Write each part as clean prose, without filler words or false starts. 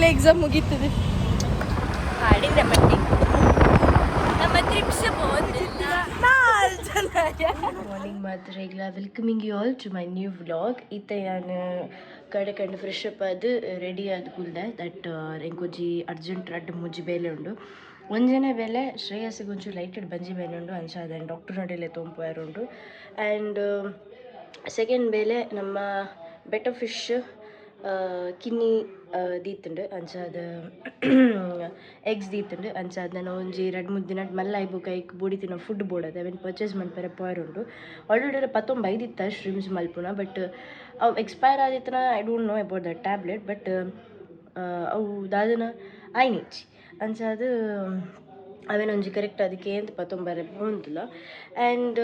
Exam ಮುಗೀತದೆ ಹಾಡಿದ ಮಟ್ಟಿ ನಮ್ಮ ಟ್ರಿಪ್ಸ್ ಮಾರ್ನಿಂಗ್ ಮಾತ್ರ ಈಗ welcoming you all to my new vlog ಇತ್ತ ನಾನು ಕಡೆ ಕಂಡು ಫ್ರೆಶ್ ಅಪ್ ಅದು ರೆಡಿ ಆದ ಕೂಲ್ದೆ ದಟ್ ಎಂಕೊಂಜಿ ಅರ್ಜೆಂಟ್ ರಡ್ಡು ಮುಜ್ಜಿ ಬೇಲೆ ಉಂಡು ಒಂಜನೇ ಬೇಲೆ ಶ್ರೇಯಸ್ಸಿಗೆ ಒಂಚೂರು ಲೈಟೆಡ್ ಬಂಜಿ ಬೇಲೆ ಉಂಡು ಅಂಚಾದ ಡಾಕ್ಟರ್ ನಡಿಲೆ ತೊಂಪುಂಡು ಆ್ಯಂಡ್ ಸೆಕೆಂಡ್ ಬೇಲೆ ನಮ್ಮ ಬೆಟರ್ ಫಿಶ್ ಕಿನ್ನಿ ದೀತುಂಡು ಅಂಚಾದ ಎಗ್ಸ್ ದೀತುಂಡು ಅಂಚಾದ ನಾನು ಒಂಜಿ 2-3 ದಿನ ಮಲ್ಲ ಐಬುಕ ಐಕ್ ಬೂಡಿ ತಿನ್ನ ಫುಡ್ ಬೋಡದೆ ಅವೆನ್ ಪರ್ಚೇಸ್ ಮನ್ಪರೆ ಪೋಯರುಂಡು ಆಲ್ರೆಡಿ 19 ಐದಿತ್ತ ಸ್ಟ್ರೀಮ್ಸ್ ಮಲ್ಪುನ ಬಟ್ ಅವು ಎಕ್ಸ್ಪೈರ್ ಆದಿತ್ತನ I don't know about the tablet but ಅವು ದಾದನ ಐನಿಚ್ಚಿ ಅಂಚಾದ ಅವೇನೊಂಜಿ ಕರೆಕ್ಟ್ ಅದಕ್ಕೆ ಅಂತ 19 ಬಂದಿಲ್ಲ ಆ್ಯಂಡ್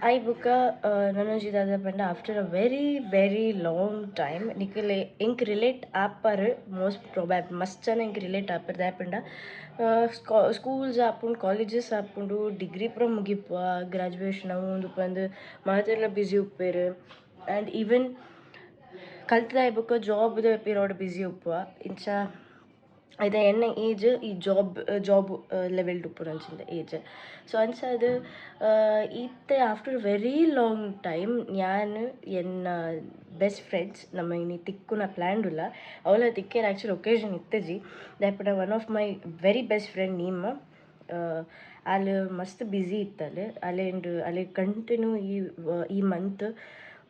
ಐ ಬುಕ್ಕ ನನೊಂಜಿ ದಾದ ಪಂಡ after a very long time ನಿಖಲೆ ಎಂಕ್ ರಿಲೇಟ್ ಆಪರ್ ಮೋಸ್ಟ್ ಪ್ರೊಬ್ಯಾಬ್ ಮಸ್ತ್ ಜನ ಎಂಕ್ ರಿಲೇಟ್ ಆಪರ್ ದಾಯಪಂಡ ಸ್ಕೂಲ್ಸ್ ಆಪುಂಡು ಕಾಲೇಜಸ್ ಆಪುಂಡು ಡಿಗ್ರಿ ಪೂರ ಮುಗಿಪ ಗ್ರಾಜುಯೇಷನ್ ಅವು ಒಂದು ಪಂದು ಮಾತೆಲ್ಲ ಬ್ಯುಸಿ ಉಪ್ಪೇರು ಆ್ಯಂಡ್ ಈವನ್ ಕಲ್ತದಾಯ ಬುಕ್ಕ ಜಾಬ್ದ ಪಿರಿಯಡ್ ಬ್ಯುಸಿ ಉಪ್ಪುವ ಇಂಚ ಇದು ಎನ್ನ ಏಜ್ ಈ ಜಾಬ್ ಲೆವೆಲ್ ಉಪ್ಪುನ ಅಂಚಿಂದ ಏಜ್ ಸೊ ಅಂಚಾದ ಈತೆ ಆಫ್ಟರ್ ವೆರಿ ಲಾಂಗ್ ಟೈಮ್ ನಾನು ಎನ್ನ ಬೆಸ್ಟ್ ಫ್ರೆಂಡ್ಸ್ ನಮ್ಮ ಇನ್ನು ತಿಕ್ಕುನ ಪ್ಲ್ಯಾನ್ಡುಲ್ಲ ಅವಳ ತಿಕ್ಕೇರು ಆ್ಯಕ್ಚುಲಿ ಒಕೇಶನ್ ಇತ್ತಜಿ ದಾಯಪಂಡ one of my very best friend ನೀಮ ಅಲ್ಲಿ ಮಸ್ತ್ ಬ್ಯುಸಿ ಇತ್ತಲ್ಲಿ ಅಲ್ಲಿ ಕಂಟಿನ್ಯೂ ಈ ಮಂತ್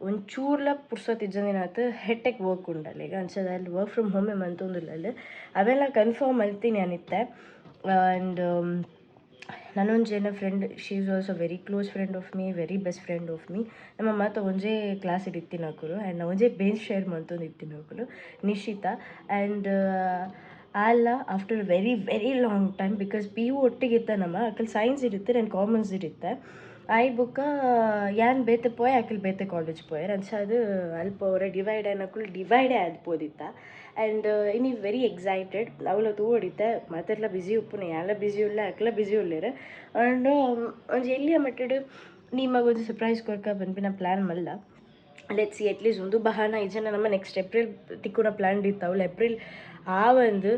ಒಂಚೂರ್ಲ ಪುರ್ಸೊತ್ತು ಇಜ್ಜಂದಿನಾತು ಹೆಟ್ಟೆಕ್ ವರ್ಕ್ ಉಂಡಲ್ಲ ಈಗ ಅನ್ಸದ ಅಲ್ಲಿ ವರ್ಕ್ ಫ್ರಮ್ ಹೋಮೆ ಮಂತೊಂದಿಲ್ಲ ಅಲ್ಲಿ ಅವೆಲ್ಲ ಕನ್ಫರ್ಮ್ ಮಲ್ತೀನಿ ಅನಿತ್ತೆ ಆ್ಯಂಡ್ ನನ್ನೊಂದು ಜನ friend she is also very close friend of me very best friend of me ನಮ್ಮ ಮಾತು ಒಂಜೇ ಕ್ಲಾಸ್ ಇಟ್ಟಿನ ಹಾಕರು ಆ್ಯಂಡ್ ನಾವು ಒಂಜೇ ಬೇಸ್ ಶೇರ್ ಮಂತೊಂದು ಇಟ್ಟಿನ ಹಾಕರು ನಿಶಿತಾ ಆ್ಯಂಡ್ ಅಲ್ಲ after very long time because P U ಒಟ್ಟಿಗೆ ಇತ್ತ ನಮ್ಮ ಅಕ್ಕಲ್ ಸೈನ್ಸ್ ಇರುತ್ತೆ ಆ್ಯಂಡ್ ಕಾಮರ್ಸ್ ಇರುತ್ತೆ ಐ ಬುಕ್ಕ ಯಾನ್ ಬೇತೆ ಪೋಯ್ ಅಕ್ಕಲ್ ಬೇತೆ ಕಾಲೇಜ್ ಪೋಯರ್ ಅಂಚಾದ ಅಲ್ಪ ಅವರ ಡಿವೈಡೇ ಆದ್ಬೋದಿತ್ತ ಆ್ಯಂಡ್ ಇನ್ನು ವೆರಿ ಎಕ್ಸೈಟೆಡ್ ಅವಳ ತೂ ಹೊಡಿತೆ ಮತ್ತೆಲ್ಲ ಬ್ಯುಸಿ ಉಪ್ಪುನ ಯಾನ್ಲ ಬ್ಯುಸಿ ಉಲ್ಲ ಅಕ್ಲ ಬ್ಯುಸಿ ಉಳ್ಳೇರು ಆ್ಯಂಡ್ ಒಂಜಿ ಎಲ್ಲಿಯ ಮಟ್ಟಡು ನಿಮಗೊಂದು ಸರ್ಪ್ರೈಸ್ ಕೊರ್ಕ ಬಂದ್ಬಿನ ಪ್ಲ್ಯಾನ್ ಮಲ್ಲ ಲೆಟ್ಸ್ ಸಿ ಅಟ್ಲೀಸ್ಟ್ ಒಂದು ಬಹಾನ ಈಜನ ನಮ್ಮ ನೆಕ್ಸ್ಟ್ ಏಪ್ರಿಲ್ ತಿಕ್ಕುನ ಪ್ಲ್ಯಾನ್ ಇತ್ತು ಅವಳು ಏಪ್ರಿಲ್ ಆ ಒಂದು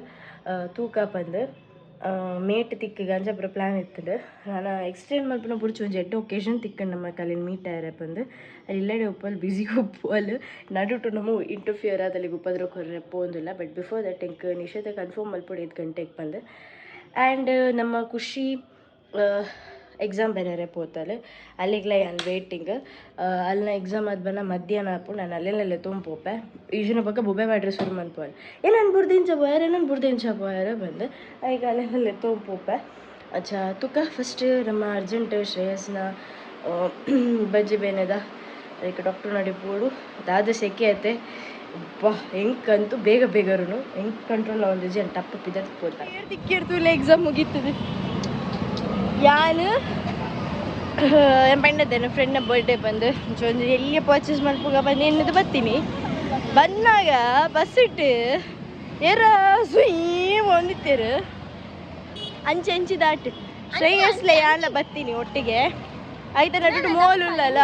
ತೂಕ ಬಂದು ಮೇಟ್ ತಿಕ್ಕಿಗೆ ಅಂಜಪುರ ಪ್ಲ್ಯಾನ್ ಇತ್ತುಂಡು ನಾನು ಎಕ್ಸ್ಟೆಂಡ್ ಮಲ್ಪನ ಬುಡ್ಚಿ ಒಂಜಿ ಎಡ್ಡೆ ಒಕೇಶನ್ ತಿಕ್ಕಂಡು ನಮ್ಮ ಕಲ್ಲಿನ ಮೀಟ್ ಆಯ್ರೆ ಬಂದು ಅಲ್ಲಿ ಇಲ್ಲಡೆ ಉಪ್ಪಲ್ಲಿ ಬ್ಯುಸಿ ಉಪ್ಪು ಅಲ್ಲಿ ನಡುಟು ನಮ್ಮ ಇಂಟರ್ಫಿಯರ್ ಆದಲ್ಲಿ ಉಪ್ಪದ್ರ ಕೊರ್ರೆ ಪೋಂದಿಲ್ಲ ಬಟ್ ಬಿಫೋರ್ ದಟ್ ಎಂಕ್ ನಿಷೇಧ ಕನ್ಫರ್ಮ್ ಮಲ್ಪೊಡು 5 ಗಂಟೆಗೆ ಬಂದು ಆ್ಯಂಡ್ ನಮ್ಮ ಖುಷಿ ಎಕ್ಸಾಮ್ ಬೇರೆ ಪೋತಲ್ಲಿ ಅಲ್ಲಿಗ್ಲ ನಾನು ವೇಟಿಂಗ್ ಅಲ್ಲಿನ ಎಕ್ಸಾಮ್ ಆದ ಬನ್ನ ಮಧ್ಯಾಹ್ನ ಆಪು ನಾನು ಅಲ್ಲೆಲ್ಲ ತೊಂಪೋಪೆ ಈಜಿನ ಪಕ್ಕ ಬೊಬ್ಬೆ ಮಾಡ್ರೆ ಶುರು ಮನ್ಪೋಯ್ ನಾನು ಬುರ್ದಿಂಚ ಪೋಯಾರ ಬಂದು ಈಗ ಅಲ್ಲೆಲ್ಲ ತೊಂಪೋಪೆ ಅಚ್ಚಾ ತುಕ ಫಸ್ಟ್ ನಮ್ಮ ಅರ್ಜೆಂಟ್ ಶ್ರೇಯಸ್ನ ಬಜ್ಜಿ ಬೇನೆದ ಅದಕ್ಕೆ ಡಾಕ್ಟರ್ ನಡಿಪೋಡು ದಾದ ಸೆಕೆ ಐತೆ ಬಾ ಹೆಂಗಂತೂ ಬೇಗರು ಹೆಂಗೆ ಕಂಟ್ರೋಲ್ ಆಗೋದು ಜನ ಟಪ್ಪ ಪಿದತ್ ಪೋತ ತಿಕ್ಕಿರ್ತಲ್ಲ ಎಕ್ಸಾಮ್ ಮುಗೀತದೆ ಯಾನು ಪಂಡದೆ ನನ್ನ ಫ್ರೆಂಡ್ನ ಬರ್ಡೇ ಬಂದು ಒಂದು ಎಲ್ಲಿಯ ಪರ್ಚೇಸ್ ಮಾಡ್ಕೋಗ ಬಂದು ಎನ್ನದು ಬರ್ತೀನಿ ಬಂದಾಗ ಬಸ್ ಇಟ್ಟು ಏರ ಸುಯ್ ಒಂದಿತ್ತೇರು ಅಂಚಿ ದಾಟು ಶ್ರೇಯಸ್ಲೆ ಯಾನ್ಲ ಬರ್ತೀನಿ ಒಟ್ಟಿಗೆ ಆಯ್ತಾ ನಟ್ಟು ಮೋಲ್ ಉಳ್ಳಲ್ಲ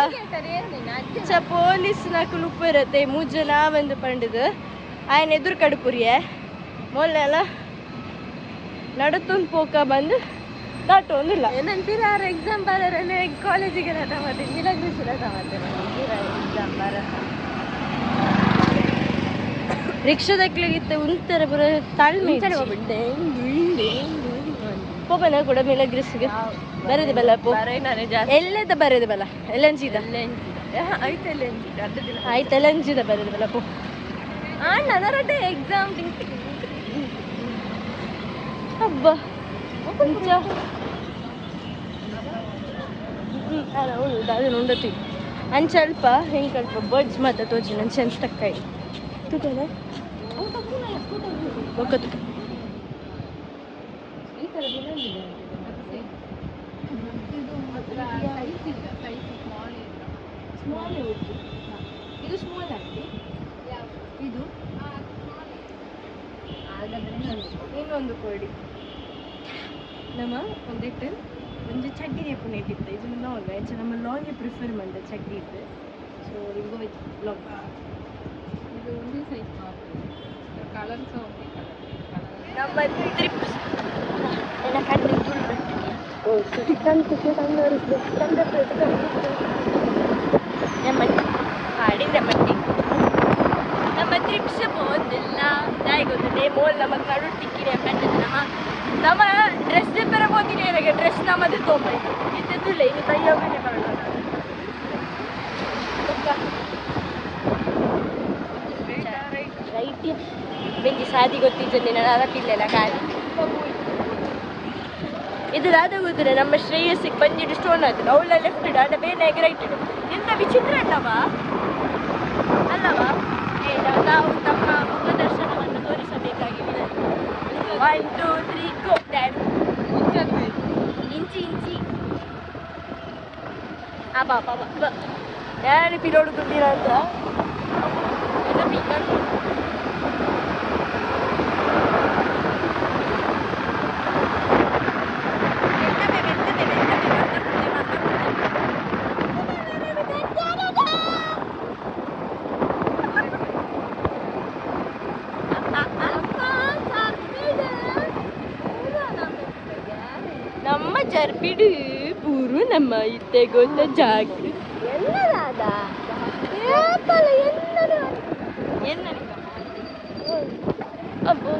ಪೊಲೀಸ್ ನಾಲ್ಕು ಉಪ್ಪು ಇರುತ್ತೆ 3 ಜನ ಬಂದು ಪಂಡದು ಆಯ್ನ ಎದುರು ಕಡುಪುರಿಯೇ ಮೋಲ್ನೆಲ್ಲ ನಡತೊಂದು ಪೋಕ ಬಂದು ದಾಟು ಒಂದಿಲ್ಲ ಏನಂತೀರ ಎಕ್ಸಾಮ್ ಬರೋರೇ ಕಾಲೇಜಿಗೆ ರಥ ಮಾಡ್ತೀನಿ ಮಿಲಗ್ರಿಸಿ ರಥ ಮಾಡ್ತೇನೆ ಎಕ್ಸಾಮ್ ಬರ ರಿಕ್ಷಾದಕ್ಲಿಗಿತ್ತ ಉಂತರ ಬರ ತಾಳ್ಮೆ ಪೋಪನ ಕೂಡ ಮಿಲಗ್ರಿಸಿಗೆ ಬರದೆ ಬಲ್ಲ ಪೋ ಎಲ್ಲದ ಬರದೆ ಬಲ್ಲ ಎಲ್ಲಂಚಿದ ಆಯ್ತಲ್ಲ ಅಂಚಿದ ಬರದೆ ಬಲ್ಲ ಪೋ ನನ್ನರಡ್ಡೆ ಎಕ್ಸಾಮ್ ಹಬ್ಬ ಅದನ್ನು ಉಂಡತಿ ಅಂಚಲ್ಪ ಹೆಂಗಲ್ಪ ಬರ್ಡ್ಸ್ ಮಾತ್ರ ತೋಜಿ ನನ್ನ ಚೆನ್ಸ್ ತಕ್ಕಾಯಿ ತುಕನ ಒಕ್ಕತ್ತು ಇದು ಸ್ಮಾಲ್ ಆಗಿ ಇದು ಇನ್ನೊಂದು ಕೊಡಿ ನಮ್ಮ ಒಂದಿಟ್ಟು ಒಂದು ಚಡ್ಡಿ ನೇಪು ನೆಟ್ಟಿತ್ತು ಇದು ಲಾಂಗ್ ಆಯ್ತು ನಮ್ಮ ಲಾಂಗ್ ಪ್ರಿಫರ್ ಮಾಡಿದೆ ಚಡ್ಡಿ ಇತ್ತು ಸೊ ಇದು ಲಾಂಗ್ ಇದು ಒಂದೇ ಸೈಜ್ ನಮ್ಮ ಟ್ರಿಪ್ಸ್ ಎಲ್ಲ ಕಣ್ಣು ಹಾಡಿಂದ ಮಟ್ಟಿ ನಮ್ಮ ಟ್ರಿಪ್ಸ್ പോകുന്നിಲ್ಲ ಗೊತ್ತಿದೆ ಮೋಲ್ ನಮಗೆ ನಡು ಟಿಕ್ಕಿನ ಕಟ್ಟಿದ್ದು ನಮ್ಮ ಡ್ರೆಸ್ ಬೇರೆ ಹೋಗಿನಿ ನನಗೆ ಡ್ರೆಸ್ ನಮ್ಮದು ತೊಗೊಂಬಾಯ್ತು ಇದ್ದಿಲ್ಲ ಇನ್ನು ತಯ್ಯೋಗನೆ ಮಾಡೋಣ ರೈಟ್ ಬೆಂಜಿ ಸಾದಿ ಗೊತ್ತಿದ್ದೆ ನಾನು ಅರಪಿಲ್ಲೆಲ್ಲ ಖಾಲಿ ಇದು ರಾಧ ಗೊತ್ತಿಲ್ಲ ನಮ್ಮ ಶ್ರೇಯಸ್ಸಿಗೆ ಬಂದಿದ್ದು ಸ್ಟೋನ್ ಅದು ಅವಳ ಲೆಫ್ಟ್ ಇಡು ಅದ ಬೇನಾಗಿ ರೈಟ್ ಇಡು ಎಂತ ವಿಚಿತ್ರ ಅಲ್ಲವಾ ನಾವು ತಮ್ಮ ಮುಖದರ್ಶನವನ್ನು ತೋರಿಸಬೇಕಾಗಿದೆ 1 2 3 ಗೋ ಡ್ಯಾಡ್ ಇಂಚಿ ಬಾಬಾ ಯಾರು ಪಿರೋಡು ಕುಂದಿರ ಅಂತ ನಮ್ಮ ಜರ್ಪಿಡು ಪೂರು ನಮ್ಮ ಇತ್ತೆ ಗೊತ್ತ ಜಾಗ ಎಲ್ಲದಾದ ಅಬ್ಬೋ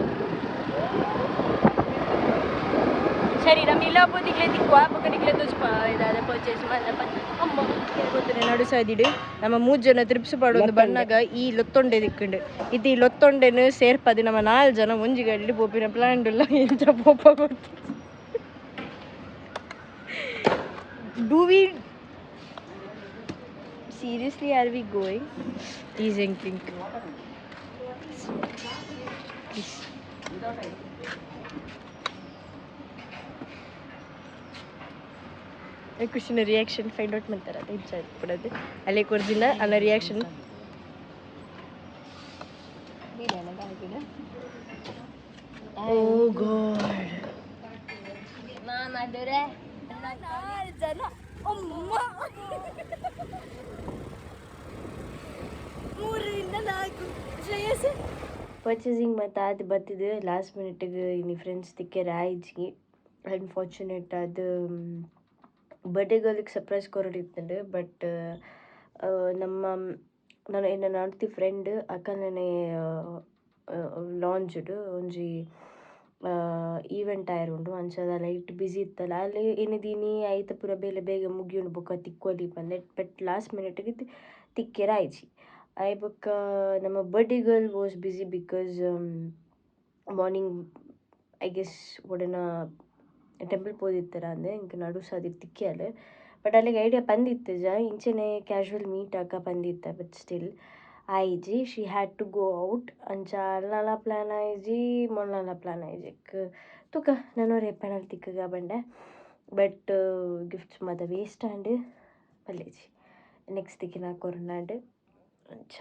ಸರಿ ನಮ್ಮ ಇಲ್ಲ ಪೋದಿಗ್ಲೆ ದಿಕ್ಕುವ ಪಕ್ಕಡಿಗ್ಲೆ ತುಚ್ಪ ಇದಾದ ಪರ್ಚೇಸ್ ಅಮ್ಮ ಗೊತ್ತಿಲ್ಲ ನಡು ಸಾದಿಡು ನಮ್ಮ 3 ಜನ ತ್ರಿಪ್ಸ್ ಪಾಡೊಂದು ಬಣ್ಣಾಗ ಈ ಲೊತ್ತೊಂಡೆ ದಿಕ್ಕುಂಡು ಇದು ಈ ಲೊತ್ತೊಂಡೆನು ಸೇರ್ಪದು ನಮ್ಮ 4 ಜನ ಒಂಜಿ ಗಾಡಿ ಪೋಪಿನ ಪ್ಲಾನ್ ಇಲ್ಲ ಎಂತ ಪೋಪ ಗೊತ್ತು Do we seriously are we going? Please think. Please. ಖುಷಿನ ರಿಯಾಕ್ಷನ್ ಫೈಂಡ್ ಔಟ್ ಮಾಡ್ತಾರೆ ಅದು ಇಚ್ಛೆ ಪಡೋದು ಅಲ್ಲೇ ಕೊಡ್ದಿನ ಅಲ್ಲ ರಿಯಾಕ್ಷನ್ ಓ ಗಾಡ್ ಮಾಮದುರೆ ಜನ ಅಮ್ಮ 3 4 ಶ್ರೇಯಸ್ ಪರ್ಚೇಸಿಂಗ್ ಮತ್ತು ಅದು ಬತ್ತಿದ್ದು ಲಾಸ್ಟ್ ಮಿನಿಟಿಗೆ ಇನ್ನು ಫ್ರೆಂಡ್ಸ್ ತಿಕ್ಕೇರ ಆಯ್ಜಿ ಅನ್ಫಾರ್ಚುನೇಟ್ ಅದು ಬರ್ಡೇ ಗರ್ಲಿಗೆ ಸರ್ಪ್ರೈಸ್ ಕೊರಡಿತ್ತಂಡು ಬಟ್ ನನ್ನ ನಡ್ತಿ ಫ್ರೆಂಡ್ ಅಕ್ಕನೇ ಲಾಂಚ್ಡ್ ಒಂಜಿ ಈವೆಂಟ್ ಆಯರುಂಡು ಅಂಚದ ಲೈಟ್ ಬ್ಯುಸಿ ಇತ್ತಲ್ಲ ಅಲ್ಲಿ ಏನಿದೀನಿ ಐತ ಪೂರ ಬೇಗ ಮುಗಿಯುಂಡು ಬೊಕ್ಕ ತಿಕ್ಕೊಲಿ ಬಂದೆ ಬಟ್ ಲಾಸ್ಟ್ ಮಿನಿಟ್ಗೆ ತಿಕ್ಕೆರ ಆಯ್ಚಿ ಐ ಬೊಕ್ಕ ನಮ್ಮ birthday girl was busy because morning I guess ಒಡನ ಟೆಂಪಲ್ ಪೋದಿತ್ತರ ಅಂದೆ ಇಂಕ ನಡು ಸಾದಿ ತಿಕ್ಕಿಯಲ್ಲ ಬಟ್ ಅಲ್ಲಿಗೆ ಐಡಿಯಾ ಬಂದಿತ್ತು ಇಂಚೆನೆ ಕ್ಯಾಶುವಲ್ ಮೀಟ್ ಆಕ ಬಂದಿತ್ತ ಬಟ್ ಸ್ಟಿಲ್ ಆಯ್ಜಿ she had to go out ಅಂಚ ಅಲ್ಲಾಲ ಪ್ಲ್ಯಾನ್ ಆಯ್ಜಿ ಮೊನ್ನೆಲ್ಲ ಪ್ಲ್ಯಾನ್ ಆಯ್ಜಿಕ್ ತುಕ ನಾನು ರೇಪಣಲ್ ತಿಕ್ಕಗ ಬಂಡೆ ಬಟ್ ಗಿಫ್ಟ್ಸ್ ಮದ ವೇಸ್ಟ್ ಆಂಡ್ ಪಲ್ಲೇಜಿ ನೆಕ್ಸ್ಟ್ ತಿಕ್ಕಿನ ಕೊರೋನಾಡ್ ಅಂಚ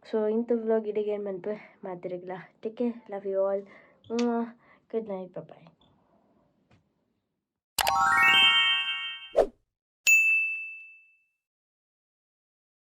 ಸೊ ಇಂಥ ವ್ಲಾಗ್ ಇಡಿಗೆ ಏನು ಬಂತು ಮಾತಿರಗಿಲ್ಲ take care love you all good night bye